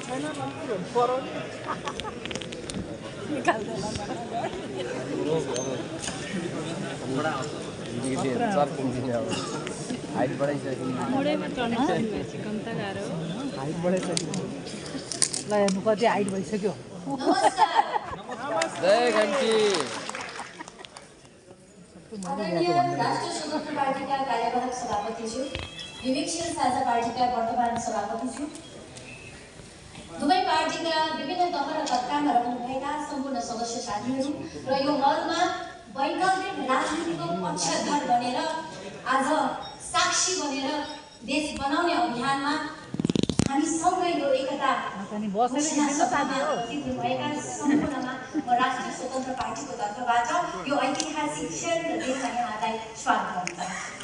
छैन पराउने हाइट बढाइसक्यो ल हेर्नु कति हाइट भइसक्यो जय घन्टी आदरणीय राष्ट्रिय स्वतन्त्र पार्टीका कार्यवाहक सभापतिज्यू, विवेकशील साझा पार्टीका वर्तमान सभापतिज्यू, दुवै पार्टीका विभिन्न तह र तत्कालमा रहनुभएका सम्पूर्ण सदस्य साथीहरू र यो हलमा वैकल्पिक राजनीतिको पक्षधर बनेर आज साक्षी बनेर देश बनाउने अभियानमा हामी सँगै यो एकता भएका सम्पूर्णमा म राष्ट्रिय स्वतन्त्र पार्टीको तर्फबाट यो ऐतिहासिक क्षण र दिनमा यहाँलाई स्वागत गर्न चाहन्छु।